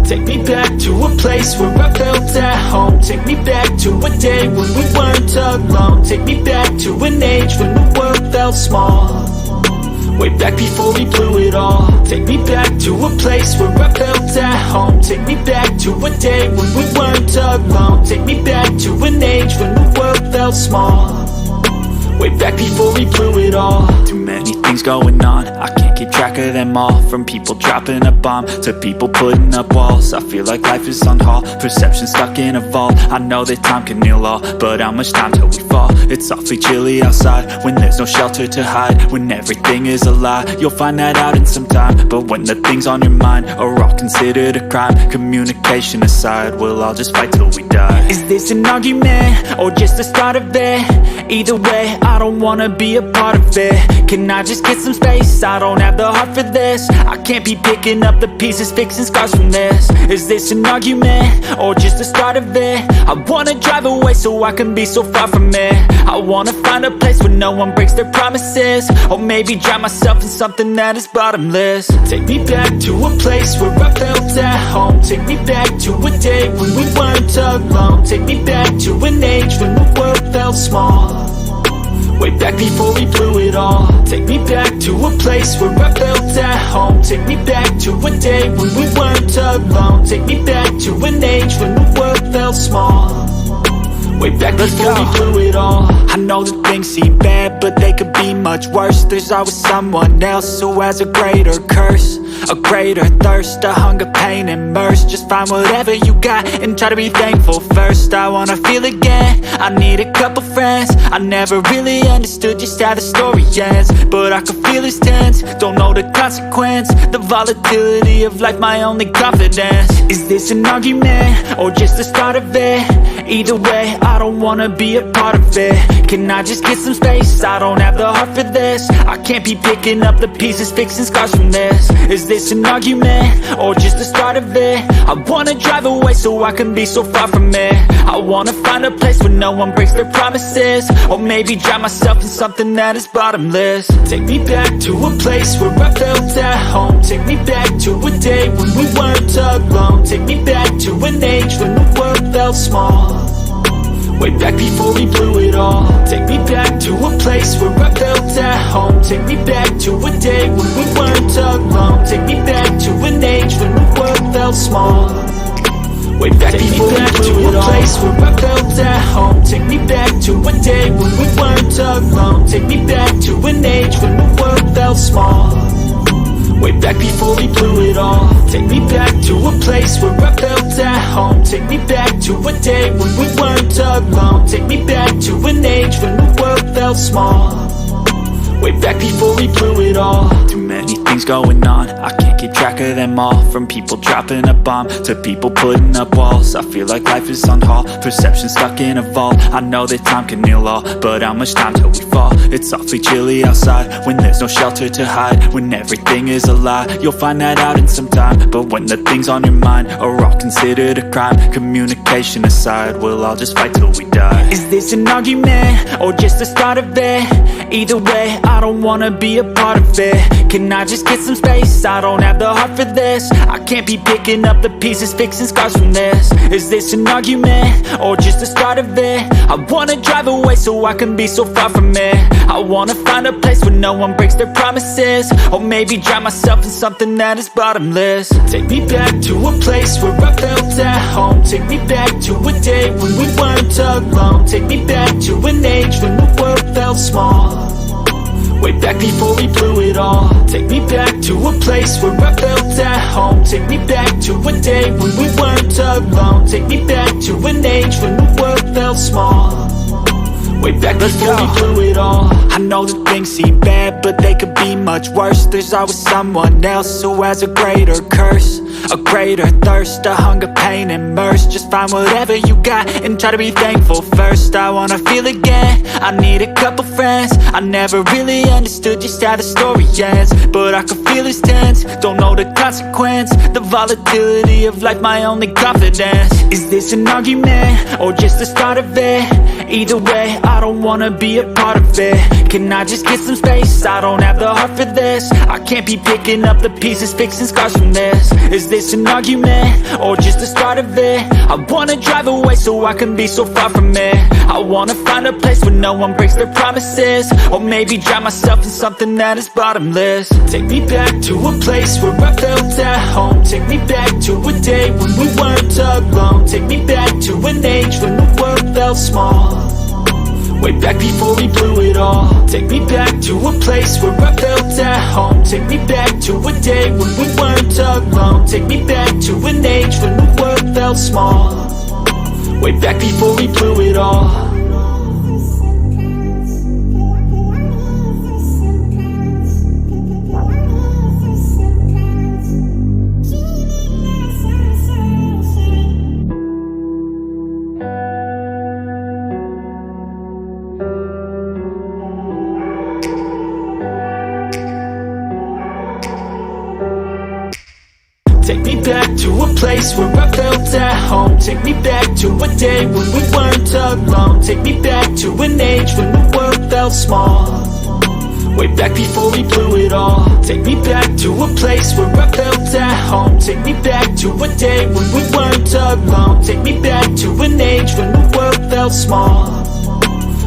Take me back to a place where I felt at home. Take me back to a day when we weren't alone. Take me back to an age when the world felt small. Way back before we blew it all. Take me back to a place where I felt at home. Take me back to a day when we weren't alone. Take me back to an age when the world felt small. Way back before we blew it all. Too many things going on, I can't keep track of them all. From people dropping a bomb to people putting up walls. I feel like life is on hold, perception stuck in a vault. I know that time can heal all, but how much time till we fall? It's awfully chilly outside when there's no shelter to hide. When everything is a lie, you'll find that out in some time. But when the things on your mind are all considered a crime, communication aside, we'll all just fight till we die. Is this an argument or just the start of it? Either way, I don't wanna be a part of it. Can I just get some space? I don't have the heart for this. I can't be picking up the pieces, fixing scars from this. Is this an argument or just the start of it? I wanna drive away so I can be so far from it. I wanna find a place where no one breaks their promises. Or maybe drown myself in something that is bottomless. Take me back to a place where I felt at home. Take me back to a day when we weren't alone. Take me back to an age when the world felt small. Way back before we blew it all. Take me back to a place where I felt at home. Take me back to a day when we weren't alone. Take me back to an age when the world felt small. Way back before we blew it all. I know that things seem bad, but they could be much worse. There's always someone else who has a greater curse, a greater thirst, a hunger, pain, and mercy. Just find whatever you got and try to be thankful first. I wanna feel again, I need a couple friends. I never really understood just how the story ends, but I can feel it's tense, don't know the consequence. The volatility of life, my only confidence. Is this an argument or just the start of it? Either way, I don't wanna be a part of it. Can I just get some space? I don't have the heart for this. I can't be picking up the pieces, fixing scars from this. Is this an argument or just the start of it? I wanna drive away so I can be so far from it. I wanna find a place where no one breaks their promises. Or maybe drown myself in something that is bottomless. Take me back to a place where I felt at home. Take me back to a day when we weren't alone. Take me back to an age when the world felt small. Way back before we blew it all. Take me back to a place where I felt at home. Take me back to a day when we weren't alone. Take me back to an age when the world felt small. Way back before we blew it all. Take me back to a place where I felt at home. Take me back to a day when we weren't alone. Take me back to an age when the world felt small. Way back before we blew it all. Take me back to a place where I felt at home. Take me back to a day when we weren't alone. Take me back to an age when the world felt small. Way back before we blew it all. Too many things going on, I can't keep track of them all. From people dropping a bomb to people putting up walls. I feel like life is on hold, perception stuck in a vault. I know that time can heal all, but how much time till we fall? It's awfully chilly outside when there's no shelter to hide. When everything is a lie, you'll find that out in some time. But when the things on your mind are all considered a crime, communication aside, we'll all just fight till we die. Is this an argument or just the start of it? Either way, I don't wanna be a part of it. Can I just get some space? I don't have the heart for this. I can't be picking up the pieces, fixing scars from this. Is this an argument or just the start of it? I wanna drive away so I can be so far from it. I wanna find a place where no one breaks their promises. Or maybe drown myself in something that is bottomless. Take me back to a place where I felt at home. Take me back to a day when we weren't alone. Take me back to an age when the world felt small. Way back before we blew it all. Take me back to a place where I felt at home. Take me back to a day when we weren't alone. Take me back to an age when the world felt small. Way back before we blew it all. I know that things seem bad, but they could be much worse. There's always someone else who has a greater curse, a greater thirst, a hunger, pain, and mercy. Just find whatever you got and try to be thankful first. I wanna feel again, I need a couple friends. I never really understood just how the story ends, but I can feel it's tense, don't know the consequence. The volatility of life, my only confidence. Is this an argument or just the start of it? Either way, I don't wanna be a part of it. Can I just get some space? I don't have the heart for this. I can't be picking up the pieces, fixing scars from this. Is this an argument, or just the start of it? I wanna drive away so I can be so far from it. I wanna find a place where no one breaks their promises, or maybe drown myself in something that is bottomless. Take me back to a place where I felt at home. Take me back to a day when we weren't alone. Take me back to an age when the world felt small, way back before we blew it all. Take me back to a place where I felt at home. Take me back to a day when we weren't alone. Take me back to an age when the world felt small, way back before we blew it all. Take me back to a place where I felt at home. Take me back to a day when we weren't alone. Take me back to an age when the world felt small, way back before we blew it all. Take me back to a place where I felt at home. Take me back to a day when we weren't alone. Take me back to an age when the world felt small,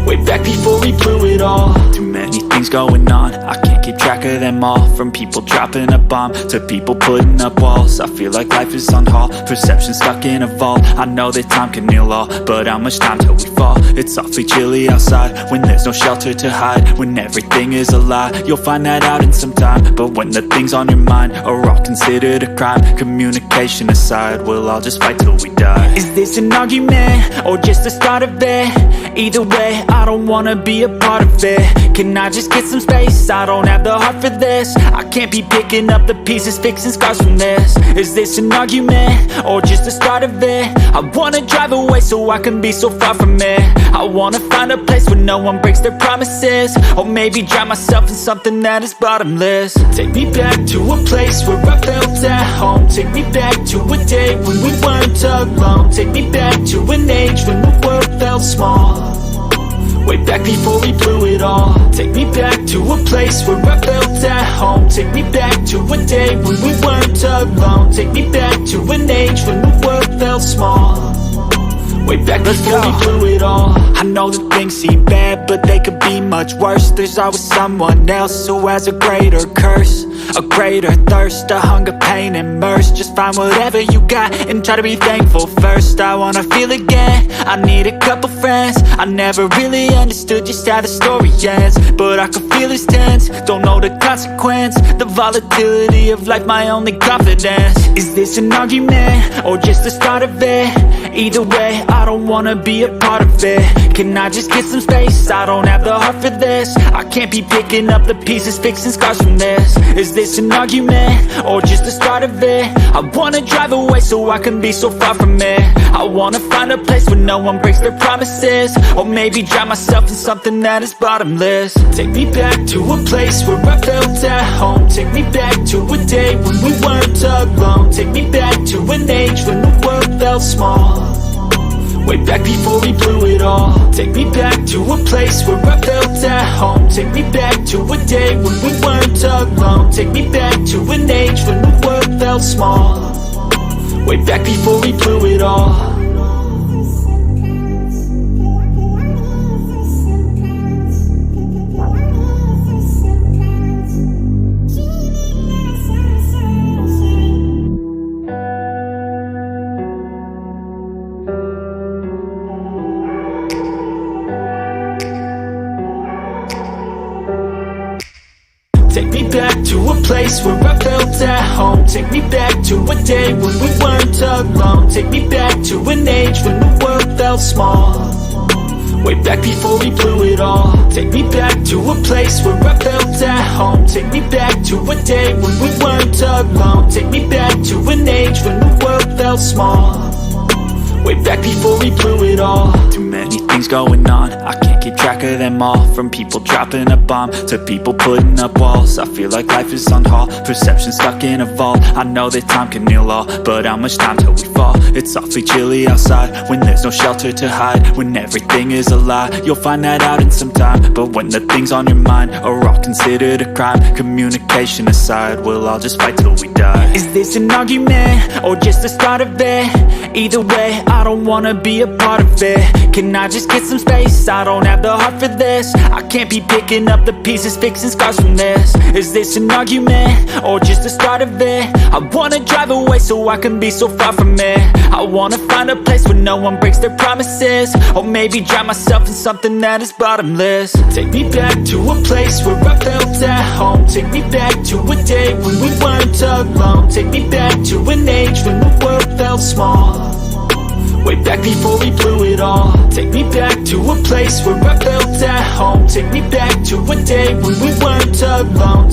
way back before we blew it all. Too many things going on, I can't keep track of them all. From people dropping a bomb to people putting up walls. I feel like life is on hold, perception stuck in a vault. I know that time can heal all, but how much time till we fall? It's awfully chilly outside when there's no shelter to hide. When everything is a lie, you'll find that out in some time. But when the things on your mind are all considered a crime, communication aside, we'll all just fight till we die. Is this an argument, or just the start of it? Either way, I don't wanna be a part of it. Can I just get some space? I don't have the heart for this. I can't be picking up the pieces, fixing scars from this. Is this an argument, or just the start of it? I wanna drive away so I can be so far from it. I wanna find a place where no one breaks their promises, or maybe drown myself in something that is bottomless. Take me back to a place where I felt at home. Take me back to a day when we weren't alone. Take me back to an age when the world felt small, way back before we blew it all. Take me back to a place where I felt at home. Take me back to a day when we weren't alone. Take me back to an age when the world felt small, way back before we blew it all. I know that things seem bad, but they could be much worse. There's always someone else who has a greater curse, a greater thirst, a hunger, pain, and mercy. Just find whatever you got and try to be thankful first. I wanna feel again, I need a couple friends. I never really understood just how the story ends, but I can feel it's tense, don't know the consequence. The volatility of life, my only confidence. Is this an argument, or just the start of it? Either way, I don't wanna be a part of it. Can I just get some space? I don't have the heart for this. I can't be picking up the pieces, fixing scars from this. Is this an argument, or just the start of it? I wanna drive away so I can be so far from it. I wanna find a place where no one breaks their promises, or maybe drown myself in something that is bottomless. Take me back to a place where I felt at home. Take me back to a day when we weren't alone. Take me back to an age when the world felt small, way back before we blew it all. Take me back to a place where I felt at home. Take me back to a day when we weren't alone. Take me back to an age when the world felt small, way back before we blew it all. Take me back to a place where I felt at home. Take me back to a day when we weren't alone. Take me back to an age when the world felt small, way back before we blew it all. Take me back to a place where I felt at home. Take me back to a day when we weren't alone. Take me back to an age when the world felt small, way back before we blew it all. Too many things going on, I can't keep track of them all. From people dropping a bomb to people putting up walls. I feel like life is on hold, perception stuck in a vault. I know that time can heal all, but how much time till we fall? It's awfully chilly outside when there's no shelter to hide. When everything is a lie, you'll find that out in some time. But when the things on your mind are all considered a crime, communication aside, we'll all just fight till we die. Is this an argument or just the start of it? Either way, I don't wanna be a part of it. Can I just get some space? I don't have the heart for this. I can't be picking up the pieces, fixing scars from this. Is this an argument or just the start of it? I wanna drive away so I can be so far from it. I wanna find a place where no one breaks their promises, or maybe drown myself in something that is bottomless. Take me back to a place where I felt at home. Take me back to a day when we weren't alone. Take me back to an age when the world felt small, way back before we blew it all. Take me back to a place where I felt at home. Take me back to a day when we weren't alone.